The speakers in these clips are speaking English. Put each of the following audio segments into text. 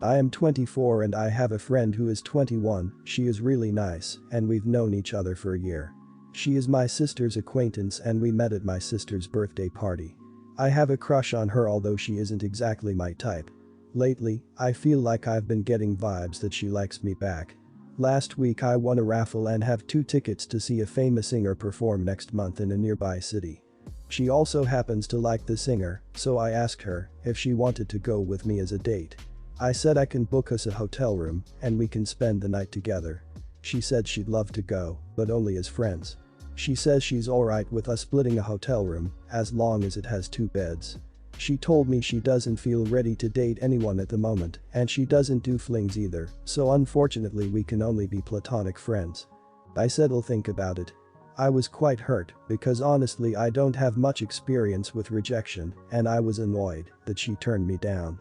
I am 24 and I have a friend who is 21, she is really nice and we've known each other for a year. She is my sister's acquaintance and we met at my sister's birthday party. I have a crush on her although she isn't exactly my type. Lately, I feel like I've been getting vibes that she likes me back. Last week I won a raffle and have 2 tickets to see a famous singer perform next month in a nearby city. She also happens to like the singer, so I asked her if she wanted to go with me as a date. I said I can book us a hotel room and we can spend the night together. She said she'd love to go, but only as friends. She says she's alright with us splitting a hotel room, as long as it has 2 beds. She told me she doesn't feel ready to date anyone at the moment and she doesn't do flings either, so unfortunately we can only be platonic friends. I said I'll think about it. I was quite hurt because honestly I don't have much experience with rejection and I was annoyed that she turned me down.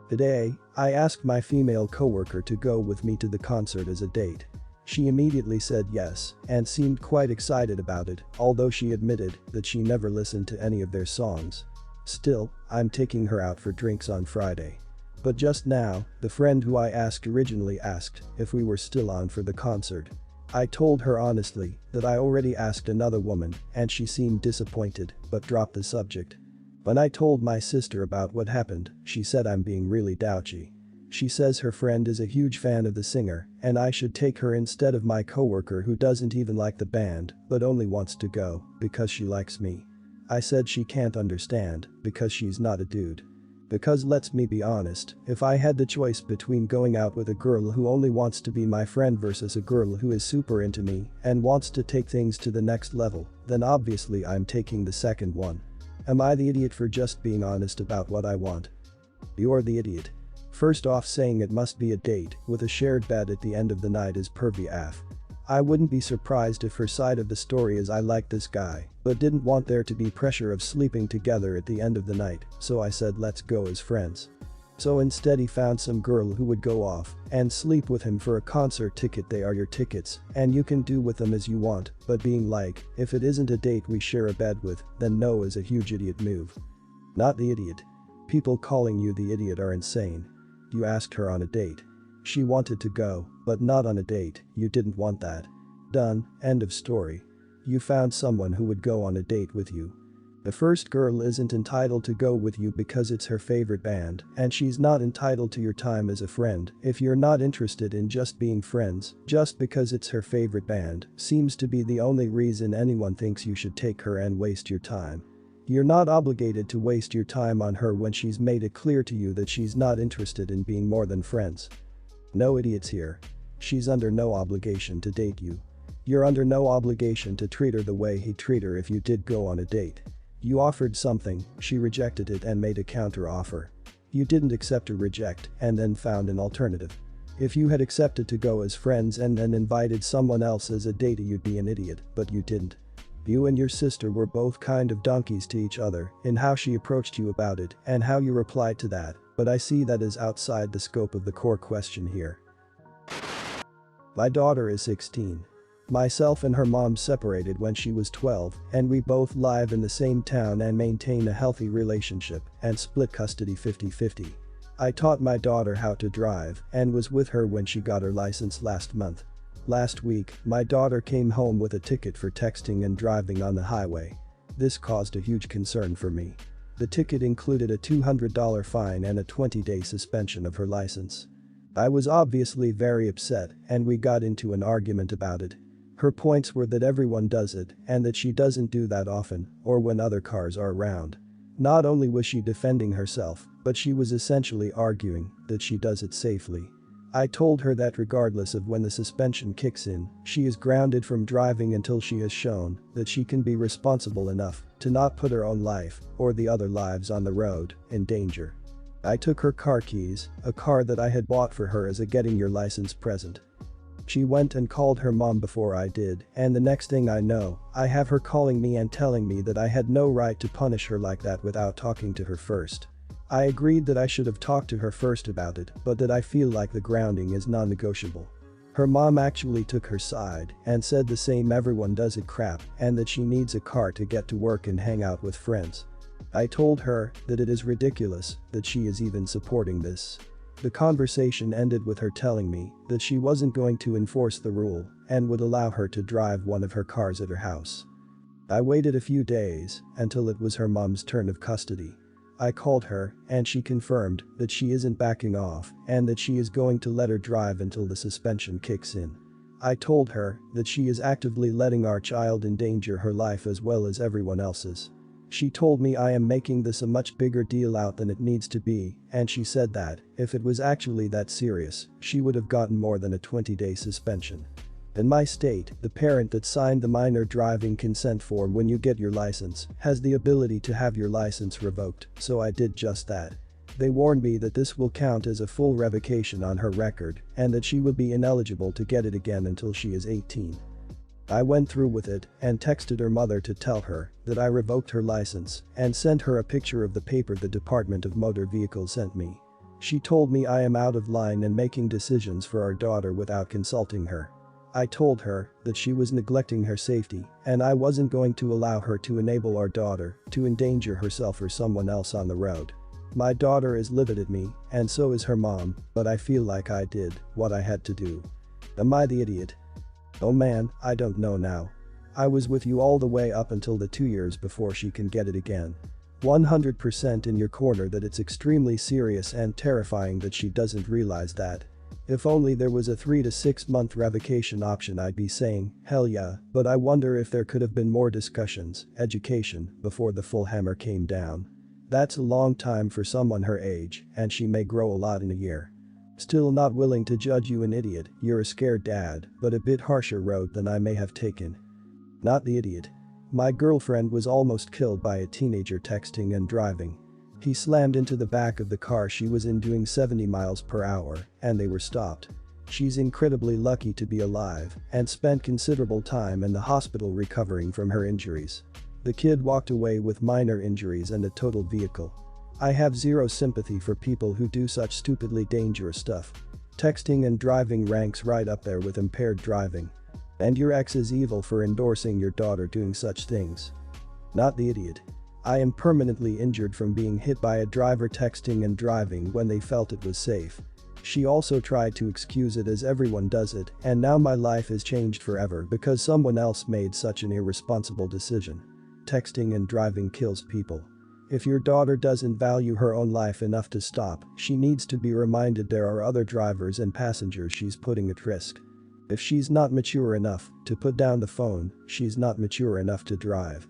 Today, I asked my female coworker to go with me to the concert as a date. She immediately said yes and seemed quite excited about it, although she admitted that she never listened to any of their songs. Still, I'm taking her out for drinks on Friday. But just now, the friend who I asked originally asked if we were still on for the concert. I told her honestly that I already asked another woman and she seemed disappointed but dropped the subject. When I told my sister about what happened, she said I'm being really douchy. She says her friend is a huge fan of the singer and I should take her instead of my coworker who doesn't even like the band but only wants to go because she likes me. I said she can't understand because she's not a dude. Because let's me be honest, if I had the choice between going out with a girl who only wants to be my friend versus a girl who is super into me and wants to take things to the next level, then obviously I'm taking the second one. Am I the idiot for just being honest about what I want? You're the idiot. First off, saying it must be a date with a shared bed at the end of the night is pervy AF. I wouldn't be surprised if her side of the story is I like this guy, but didn't want there to be pressure of sleeping together at the end of the night, so I said let's go as friends. So instead he found some girl who would go off and sleep with him for a concert ticket. They are your tickets and you can do with them as you want, but being like, if it isn't a date we share a bed with, then no is a huge idiot move. Not the idiot. People calling you the idiot are insane. You asked her on a date. She wanted to go, but not on a date, you didn't want that. Done, end of story. You found someone who would go on a date with you. The first girl isn't entitled to go with you because it's her favorite band, and she's not entitled to your time as a friend if you're not interested in just being friends. Just because it's her favorite band seems to be the only reason anyone thinks you should take her and waste your time. You're not obligated to waste your time on her when she's made it clear to you that she's not interested in being more than friends. No idiots here. She's under no obligation to date you. You're under no obligation to treat her the way he'd treat her if you did go on a date. You offered something, she rejected it and made a counter offer. You didn't accept or reject and then found an alternative. If you had accepted to go as friends and then invited someone else as a date, you'd be an idiot, but you didn't. You and your sister were both kind of donkeys to each other in how she approached you about it and how you replied to that, but I see that as outside the scope of the core question here. My daughter is 16. Myself and her mom separated when she was 12 and we both live in the same town and maintain a healthy relationship and split custody 50-50. I taught my daughter how to drive and was with her when she got her license last month. Last week, my daughter came home with a ticket for texting and driving on the highway. This caused a huge concern for me. The ticket included a $200 fine and a 20-day suspension of her license. I was obviously very upset and we got into an argument about it. Her points were that everyone does it and that she doesn't do that often or when other cars are around. Not only was she defending herself, but she was essentially arguing that she does it safely. I told her that regardless of when the suspension kicks in, she is grounded from driving until she has shown that she can be responsible enough to not put her own life or the other lives on the road in danger. I took her car keys, a car that I had bought for her as a getting your license present. She went and called her mom before I did, and the next thing I know, I have her calling me and telling me that I had no right to punish her like that without talking to her first. I agreed that I should have talked to her first about it, but that I feel like the grounding is non-negotiable. Her mom actually took her side and said the same everyone does it crap and that she needs a car to get to work and hang out with friends. I told her that it is ridiculous that she is even supporting this. The conversation ended with her telling me that she wasn't going to enforce the rule and would allow her to drive one of her cars at her house. I waited a few days until it was her mom's turn of custody. I called her and she confirmed that she isn't backing off and that she is going to let her drive until the suspension kicks in. I told her that she is actively letting our child endanger her life as well as everyone else's. She told me I am making this a much bigger deal out than it needs to be, and she said that, if it was actually that serious, she would have gotten more than a 20-day suspension. In my state, the parent that signed the minor driving consent form when you get your license has the ability to have your license revoked, so I did just that. They warned me that this will count as a full revocation on her record and that she would be ineligible to get it again until she is 18. I went through with it and texted her mother to tell her that I revoked her license and sent her a picture of the paper the Department of Motor Vehicles sent me. She told me I am out of line and making decisions for our daughter without consulting her. I told her that she was neglecting her safety and I wasn't going to allow her to enable our daughter to endanger herself or someone else on the road. My daughter is livid at me and so is her mom, but I feel like I did what I had to do. Am I the idiot? Oh man, I don't know now. I was with you all the way up until the 2 years before she can get it again. 100% in your corner that it's extremely serious and terrifying that she doesn't realize that. If only there was a 3 to 6 month revocation option I'd be saying, hell yeah, but I wonder if there could have been more discussions, education, before the full hammer came down. That's a long time for someone her age, and she may grow a lot in a year. Still not willing to judge you an idiot, you're a scared dad, but a bit harsher road than I may have taken. Not the idiot. My girlfriend was almost killed by a teenager texting and driving. He slammed into the back of the car she was in doing 70 miles per hour, and they were stopped. She's incredibly lucky to be alive and spent considerable time in the hospital recovering from her injuries. The kid walked away with minor injuries and a totaled vehicle. I have zero sympathy for people who do such stupidly dangerous stuff. Texting and driving ranks right up there with impaired driving. And your ex is evil for endorsing your daughter doing such things. Not the idiot. I am permanently injured from being hit by a driver texting and driving when they felt it was safe. She also tried to excuse it as everyone does it, and now my life is changed forever because someone else made such an irresponsible decision. Texting and driving kills people. If your daughter doesn't value her own life enough to stop, she needs to be reminded there are other drivers and passengers she's putting at risk. If she's not mature enough to put down the phone, she's not mature enough to drive.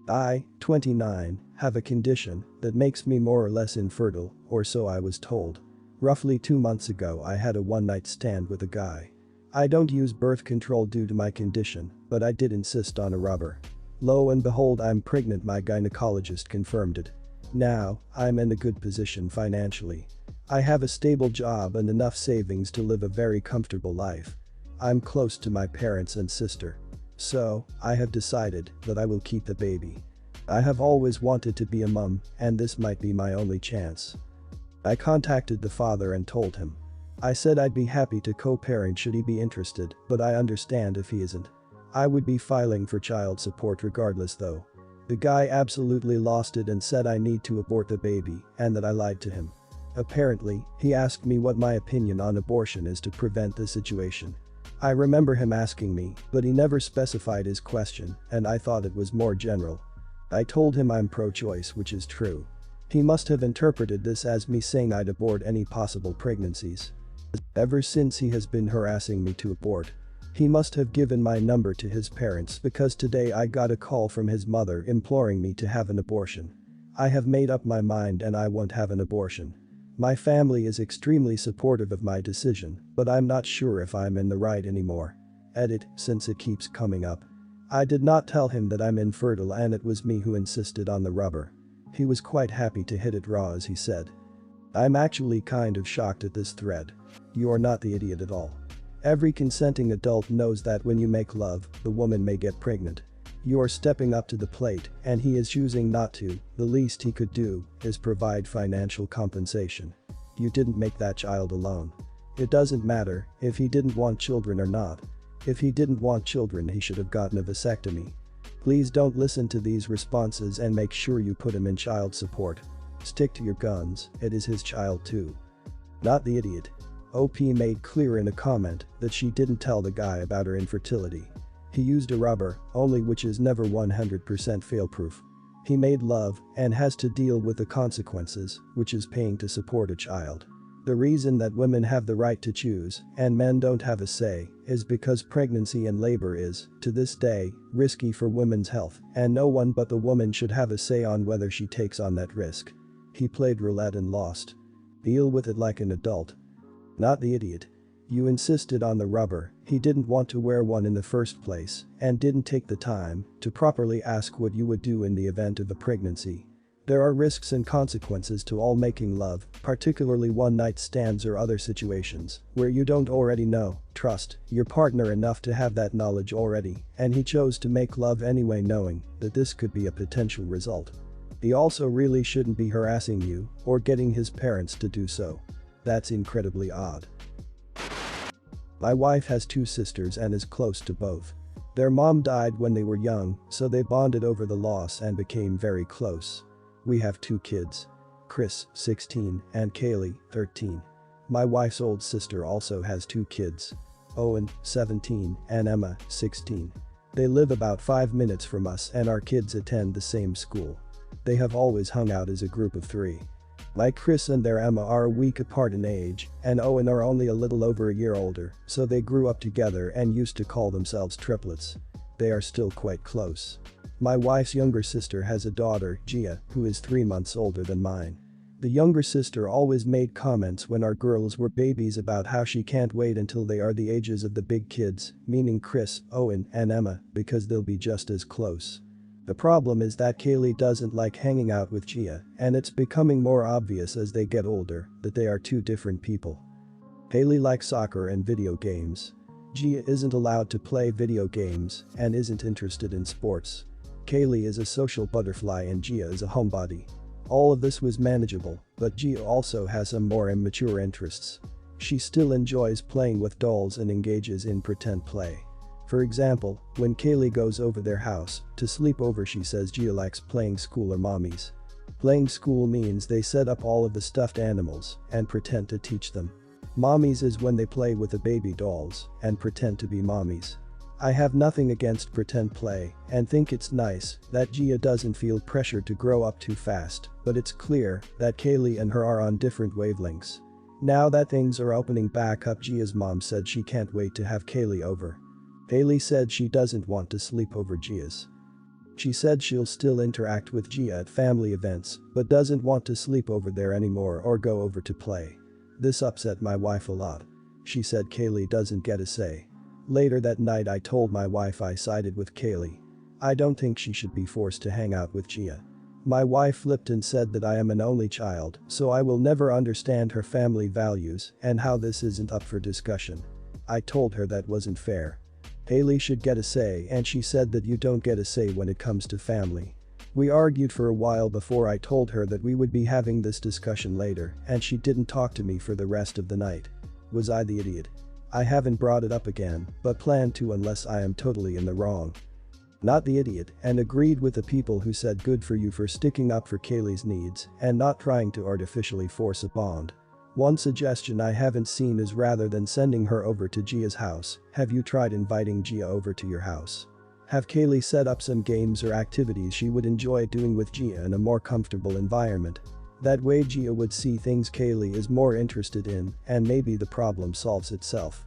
I, 29, have a condition that makes me more or less infertile, or so I was told. Roughly 2 months ago I had a one-night stand with a guy. I don't use birth control due to my condition, but I did insist on a rubber. Lo and behold, I'm pregnant, my gynecologist confirmed it. Now, I'm in a good position financially. I have a stable job and enough savings to live a very comfortable life. I'm close to my parents and sister. So, I have decided that I will keep the baby. I have always wanted to be a mom, and this might be my only chance. I contacted the father and told him. I said I'd be happy to co-parent should he be interested, but I understand if he isn't. I would be filing for child support regardless though. The guy absolutely lost it and said I need to abort the baby and that I lied to him. Apparently, he asked me what my opinion on abortion is to prevent the situation. I remember him asking me, but he never specified his question and I thought it was more general. I told him I'm pro-choice, which is true. He must have interpreted this as me saying I'd abort any possible pregnancies. Ever since he has been harassing me to abort. He must have given my number to his parents because today I got a call from his mother imploring me to have an abortion. I have made up my mind and I won't have an abortion. My family is extremely supportive of my decision, but I'm not sure if I'm in the right anymore. Edit, since it keeps coming up. I did not tell him that I'm infertile and it was me who insisted on the rubber. He was quite happy to hit it raw as he said. I'm actually kind of shocked at this thread. You are not the idiot at all. Every consenting adult knows that when you make love, the woman may get pregnant. You are stepping up to the plate and he is choosing not to. The least he could do is provide financial compensation. You didn't make that child alone. It doesn't matter if he didn't want children or not. If he didn't want children, he should have gotten a vasectomy. Please don't listen to these responses and make sure you put him in child support. Stick to your guns, it is his child too. Not the idiot. OP made clear in a comment that she didn't tell the guy about her infertility. He used a rubber, only, which is never 100% fail-proof. He made love and has to deal with the consequences, which is paying to support a child. The reason that women have the right to choose and men don't have a say is because pregnancy and labor is, to this day, risky for women's health, and no one but the woman should have a say on whether she takes on that risk. He played roulette and lost. Deal with it like an adult. Not the idiot. You insisted on the rubber, he didn't want to wear one in the first place and didn't take the time to properly ask what you would do in the event of a pregnancy. There are risks and consequences to all making love, particularly one-night stands or other situations where you don't already trust your partner enough to have that knowledge already, and he chose to make love anyway knowing that this could be a potential result. He also really shouldn't be harassing you or getting his parents to do so. That's incredibly odd. My wife has 2 sisters and is close to both. Their mom died when they were young, so they bonded over the loss and became very close. We have 2 kids. Chris, 16, and Kaylee, 13. My wife's old sister also has 2 kids. Owen, 17, and Emma, 16. They live about 5 minutes from us and our kids attend the same school. They have always hung out as a group of 3. Like Chris and their Emma are a week apart in age, and Owen are only a little over a year older, so they grew up together and used to call themselves triplets. They are still quite close. My wife's younger sister has a daughter, Gia, who is 3 months older than mine. The younger sister always made comments when our girls were babies about how she can't wait until they are the ages of the big kids, meaning Chris, Owen, and Emma, because they'll be just as close. The problem is that Kaylee doesn't like hanging out with Gia, and it's becoming more obvious as they get older that they are 2 different people. Kaylee likes soccer and video games. Gia isn't allowed to play video games and isn't interested in sports. Kaylee is a social butterfly and Gia is a homebody. All of this was manageable, but Gia also has some more immature interests. She still enjoys playing with dolls and engages in pretend play. For example, when Kaylee goes over their house to sleep over, she says Gia likes playing school or mommies. Playing school means they set up all of the stuffed animals and pretend to teach them. Mommies is when they play with the baby dolls and pretend to be mommies. I have nothing against pretend play and think it's nice that Gia doesn't feel pressured to grow up too fast, but it's clear that Kaylee and her are on different wavelengths. Now that things are opening back up, Gia's mom said she can't wait to have Kaylee over. Kaylee said she doesn't want to sleep over Gia's. She said she'll still interact with Gia at family events, but doesn't want to sleep over there anymore or go over to play. This upset my wife a lot. She said Kaylee doesn't get a say. Later that night I told my wife I sided with Kaylee. I don't think she should be forced to hang out with Gia. My wife flipped and said that I am an only child, so I will never understand her family values and how this isn't up for discussion. I told her that wasn't fair. Kaylee should get a say, and she said that you don't get a say when it comes to family. We argued for a while before I told her that we would be having this discussion later, and she didn't talk to me for the rest of the night. Was I the idiot? I haven't brought it up again, but plan to unless I am totally in the wrong. Not the idiot, and agreed with the people who said good for you for sticking up for Kaylee's needs and not trying to artificially force a bond. One suggestion I haven't seen is, rather than sending her over to Gia's house, have you tried inviting Gia over to your house? Have Kaylee set up some games or activities she would enjoy doing with Gia in a more comfortable environment. That way Gia would see things Kaylee is more interested in, and maybe the problem solves itself.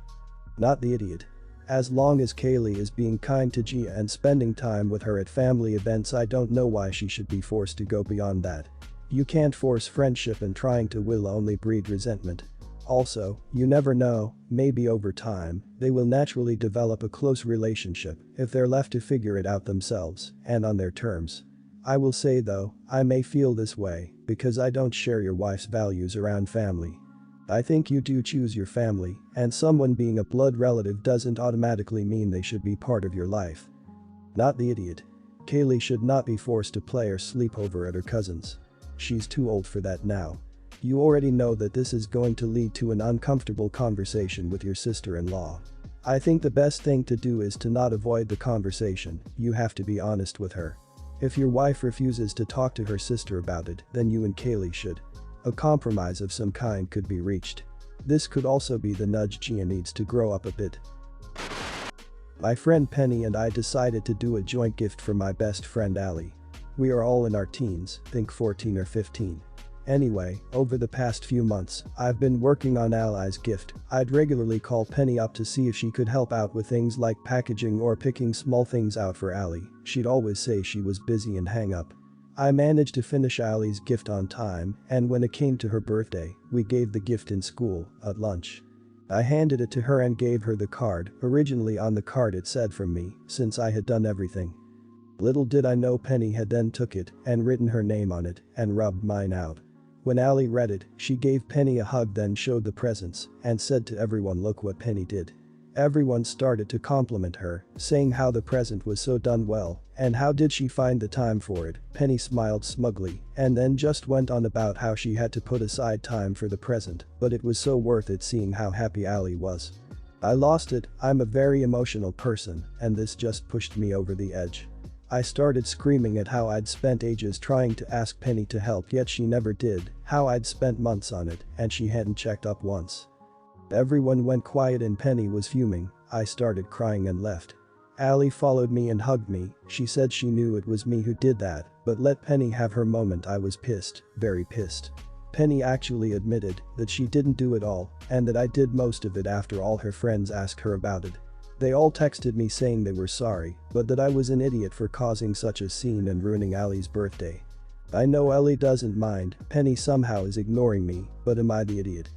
Not the idiot. As long as Kaylee is being kind to Gia and spending time with her at family events, I don't know why she should be forced to go beyond that. You can't force friendship, and trying to will only breed resentment. Also, you never know, maybe over time, they will naturally develop a close relationship if they're left to figure it out themselves and on their terms. I will say though, I may feel this way because I don't share your wife's values around family. I think you do choose your family, and someone being a blood relative doesn't automatically mean they should be part of your life. Not the idiot. Kaylee should not be forced to play or sleep over at her cousin's. She's too old for that now. You already know that this is going to lead to an uncomfortable conversation with your sister-in-law. I think the best thing to do is to not avoid the conversation, you have to be honest with her. If your wife refuses to talk to her sister about it, then you and Kaylee should. A compromise of some kind could be reached. This could also be the nudge Gia needs to grow up a bit. My friend Penny and I decided to do a joint gift for my best friend Allie. We are all in our teens, think 14 or 15. Anyway, over the past few months, I've been working on Allie's gift. I'd regularly call Penny up to see if she could help out with things like packaging or picking small things out for Allie. She'd always say she was busy and hang up. I managed to finish Allie's gift on time, and when it came to her birthday, we gave the gift in school, at lunch. I handed it to her and gave her the card. Originally on the card it said from me, since I had done everything. Little did I know Penny had then took it and written her name on it and rubbed mine out. When Allie read it, she gave Penny a hug, then showed the presents and said to everyone, "Look what Penny did." Everyone started to compliment her, saying how the present was so done well and how did she find the time for it. Penny smiled smugly and then just went on about how she had to put aside time for the present, but it was so worth it seeing how happy Allie was. I lost it. I'm a very emotional person and this just pushed me over the edge. I started screaming at how I'd spent ages trying to ask Penny to help yet she never did, how I'd spent months on it and she hadn't checked up once. Everyone went quiet and Penny was fuming. I started crying and left. Allie followed me and hugged me. She said she knew it was me who did that, but let Penny have her moment. I was pissed, very pissed. Penny actually admitted that she didn't do it all and that I did most of it after all her friends asked her about it. They all texted me saying they were sorry, but that I was an idiot for causing such a scene and ruining Allie's birthday. I know Ellie doesn't mind, Penny somehow is ignoring me, but am I the idiot?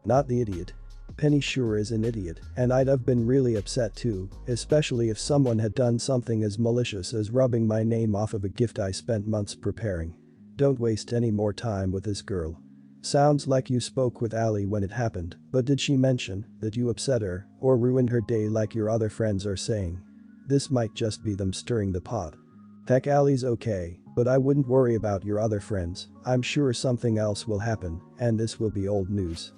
Not the idiot. Penny sure is an idiot, and I'd have been really upset too, especially if someone had done something as malicious as rubbing my name off of a gift I spent months preparing. Don't waste any more time with this girl. Sounds like you spoke with Allie when it happened, but did she mention that you upset her or ruined her day like your other friends are saying? This might just be them stirring the pot. Heck, Allie's okay, but I wouldn't worry about your other friends. I'm sure something else will happen and this will be old news.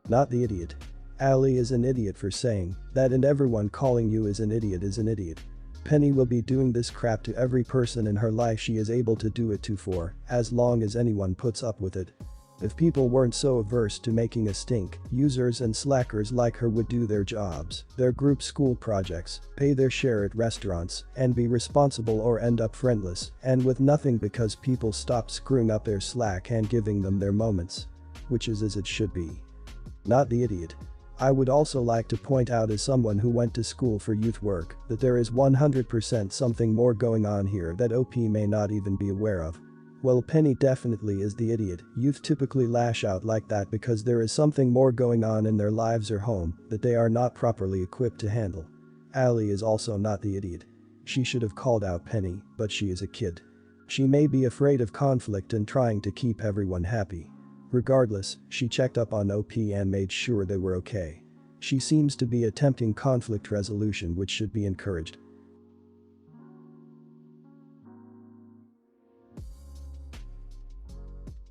Not the idiot. Allie is an idiot for saying that and everyone calling you is an idiot is an idiot. Penny will be doing this crap to every person in her life she is able to do it to for as long as anyone puts up with it. If people weren't so averse to making a stink, users and slackers like her would do their jobs, their group school projects, pay their share at restaurants, and be responsible or end up friendless and with nothing because people stopped screwing up their slack and giving them their moments. Which is as it should be. Not the idiot. I would also like to point out as someone who went to school for youth work that there is 100% something more going on here that OP may not even be aware of. Well, Penny definitely is the idiot. Youth typically lash out like that because there is something more going on in their lives or home that they are not properly equipped to handle. Allie is also not the idiot. She should have called out Penny, but she is a kid. She may be afraid of conflict and trying to keep everyone happy. Regardless, she checked up on OP and made sure they were okay. She seems to be attempting conflict resolution, which should be encouraged.